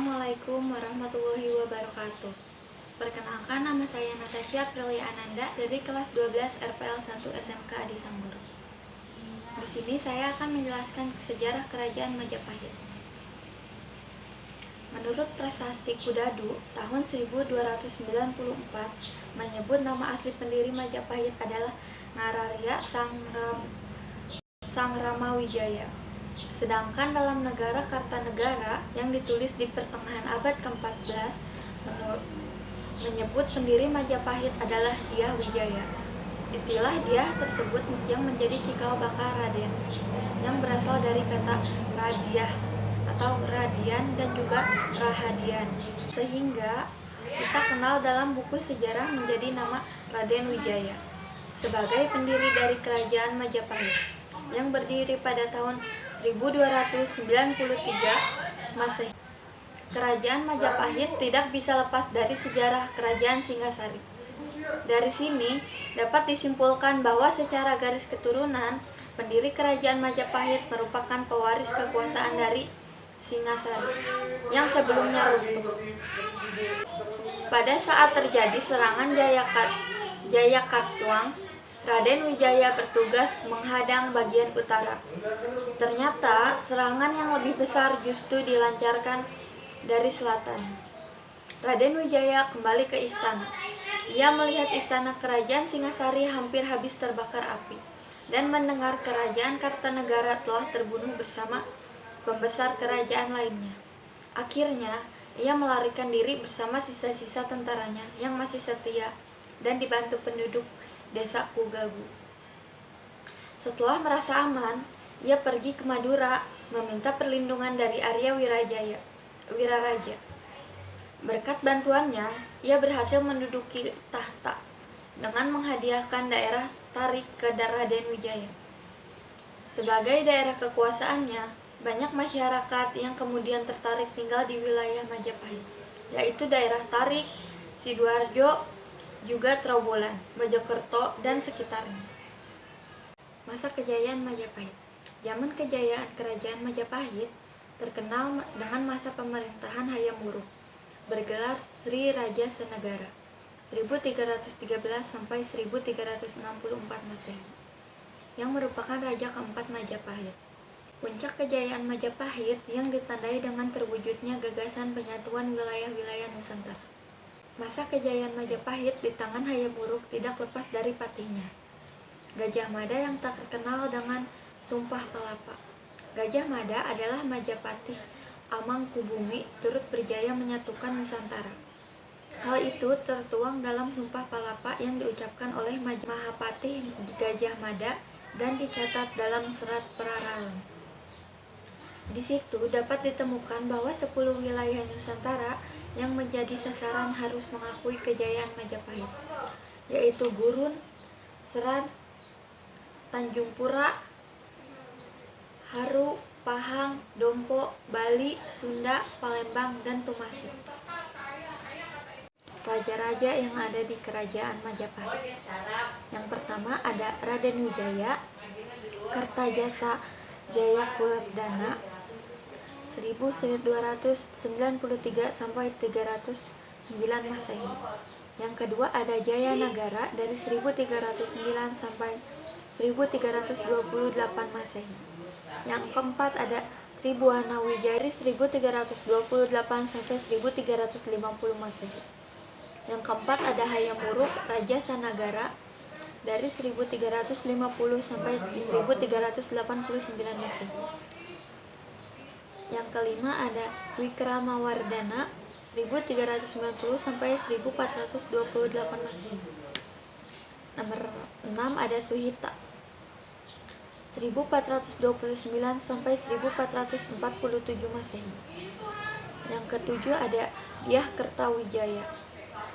Assalamualaikum warahmatullahi wabarakatuh. Perkenalkan, nama saya Natasha Prilia Ananda dari kelas 12 RPL 1 SMK Adi Sanggoro. Di sini saya akan menjelaskan sejarah Kerajaan Majapahit. Menurut Prasasti Kudadu tahun 1294 menyebut nama asli pendiri Majapahit adalah Nararya Sang Ramawijaya. Sedangkan dalam negara Kartanegara yang ditulis di pertengahan abad ke-14 menyebut pendiri Majapahit adalah Dyah Wijaya. Istilah Dyah tersebut yang menjadi cikal bakal Raden, yang berasal dari kata Radyah atau Radian dan juga Rahadian, sehingga kita kenal dalam buku sejarah menjadi nama Raden Wijaya sebagai pendiri dari Kerajaan Majapahit yang berdiri pada tahun 1293 Masehi. Kerajaan Majapahit tidak bisa lepas dari sejarah Kerajaan Singasari. Dari sini dapat disimpulkan bahwa secara garis keturunan, pendiri Kerajaan Majapahit merupakan pewaris kekuasaan dari Singasari yang sebelumnya runtuh. Pada saat terjadi serangan Jayakatwang, Raden Wijaya bertugas menghadang bagian utara. Ternyata serangan yang lebih besar justru dilancarkan dari selatan. Raden Wijaya kembali ke istana. Ia melihat istana kerajaan Singasari hampir habis terbakar api dan mendengar kerajaan Kartanegara telah terbunuh bersama pembesar kerajaan lainnya. Akhirnya, ia melarikan diri bersama sisa-sisa tentaranya yang masih setia dan dibantu penduduk desa Kugagu. Setelah merasa aman, ia pergi ke Madura meminta perlindungan dari Arya Wiraraja. Berkat bantuannya, ia berhasil menduduki tahta dengan menghadiahkan daerah Tarik ke Raden Wijaya. Sebagai daerah kekuasaannya, banyak masyarakat yang kemudian tertarik tinggal di wilayah Majapahit, yaitu daerah Tarik, Sidoarjo, juga Trowulan, Mojokerto, dan sekitarnya. Masa kejayaan Majapahit. Zaman kejayaan Kerajaan Majapahit terkenal dengan masa pemerintahan Hayam Wuruk, bergelar Sri Raja Senegara, 1313 sampai 1364 Masehi, yang merupakan raja keempat Majapahit. Puncak kejayaan Majapahit yang ditandai dengan terwujudnya gagasan penyatuan wilayah-wilayah Nusantara. Masa kejayaan Majapahit di tangan Hayam Wuruk tidak lepas dari patihnya, Gajah Mada yang tak terkenal dengan Sumpah Palapa. Gajah Mada adalah Majapatih Amangkubumi turut berjaya menyatukan Nusantara. Hal itu tertuang dalam Sumpah Palapa yang diucapkan oleh Mahapatih Gajah Mada dan dicatat dalam Serat Praralan. Di situ dapat ditemukan bahwa 10 wilayah Nusantara yang menjadi sasaran harus mengakui kejayaan Majapahit, yaitu Gurun, Serat, Tanjung Pura, Haru, Pahang, Dompo, Bali, Sunda, Palembang, dan Tumasik. Raja-raja yang ada di Kerajaan Majapahit. Yang pertama ada Raden Wijaya, Kertajasa Jayawardhana, 1293 sampai 309 Masehi. Yang kedua ada Jayanagara dari 1309 sampai 1328 Masehi. Yang keempat ada Tribhuwana Wijaya dari 1328 sampai 1350 Masehi. Yang keempat ada Hayam Wuruk Raja Sanagara dari 1350 sampai 1389 Masehi. Yang kelima ada Wikramawardhana 1390 sampai 1428 Masehi. Nomor 6 ada Suhita 1429 sampai 1447 Masehi. Yang ketujuh ada Dyah Kertawijaya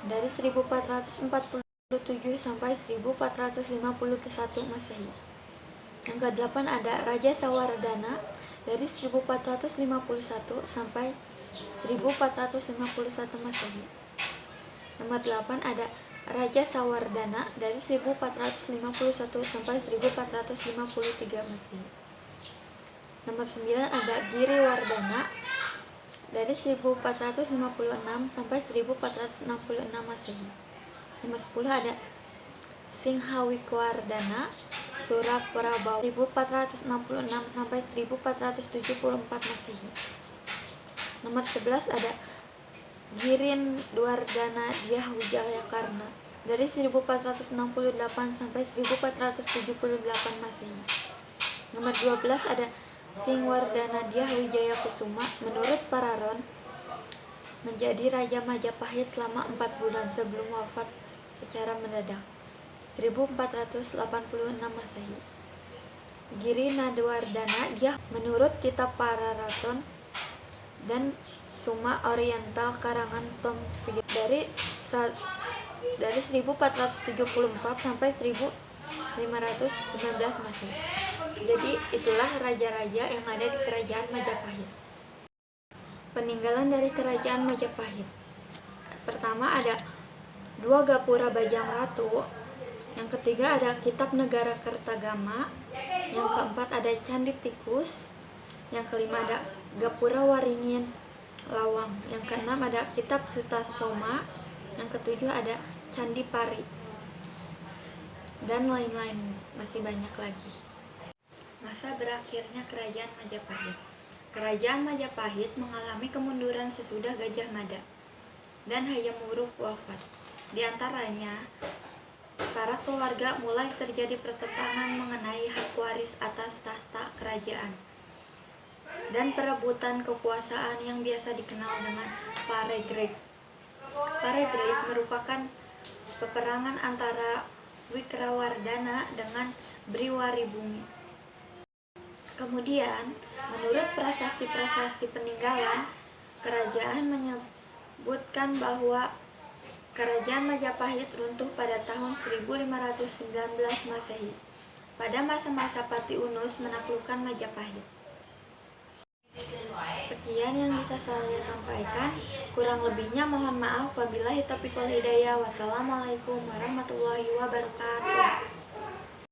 dari 1447 sampai 1451 Masehi. Yang kedelapan ada Raja Sawardhana dari 1451 sampai 1451 Masehi. Nomor 8 ada Raja Sawardhana dari 1451 sampai 1453 Masehi. Nomor 9 ada Giriwardhana dari 1456 sampai 1466 Masehi. Nomor 10 ada Singhawikwardana Suraprabawa 1466 sampai 1474 Masehi. Nomor 11 ada Girindwardana Dyah Wijayakarna dari 1468 sampai 1478 Masehi. Nomor 12 ada Singwardana Dyah Wijayakusuma menurut Pararon menjadi Raja Majapahit selama 4 bulan sebelum wafat secara mendadak 1486 Masehi. Giri Nadwardana Dyah menurut kitab Pararaton dan Suma Oriental karangan Tom Pigott dari 1474 sampai 1519 Masehi. Jadi itulah raja-raja yang ada di kerajaan Majapahit. Peninggalan dari kerajaan Majapahit. Pertama ada 2 Gapura Bajang Ratu. Yang ketiga ada Kitab Negara Kertagama. Yang keempat ada Candi Tikus. Yang kelima ada Gapura Waringin Lawang. Yang keenam ada Kitab Sutasoma. Yang ketujuh ada Candi Pari. Dan lain-lain, masih banyak lagi. Masa berakhirnya Kerajaan Majapahit. Kerajaan Majapahit mengalami kemunduran sesudah Gajah Mada dan Hayam Wuruk wafat. Di antaranya, para keluarga mulai terjadi pertentangan mengenai hak waris atas tahta kerajaan dan perebutan kekuasaan yang biasa dikenal dengan Paregreg. Paregreg merupakan peperangan antara Wikrawardana dengan Briwaribumi. Kemudian, menurut prasasti-prasasti peninggalan, kerajaan menyebutkan bahwa Kerajaan Majapahit runtuh pada tahun 1519 Masehi, pada masa-masa Pati Unus menaklukkan Majapahit. Sekian yang bisa saya sampaikan, kurang lebihnya mohon maaf. Wabillahi taufiq wal hidayah. Wassalamualaikum warahmatullahi wabarakatuh.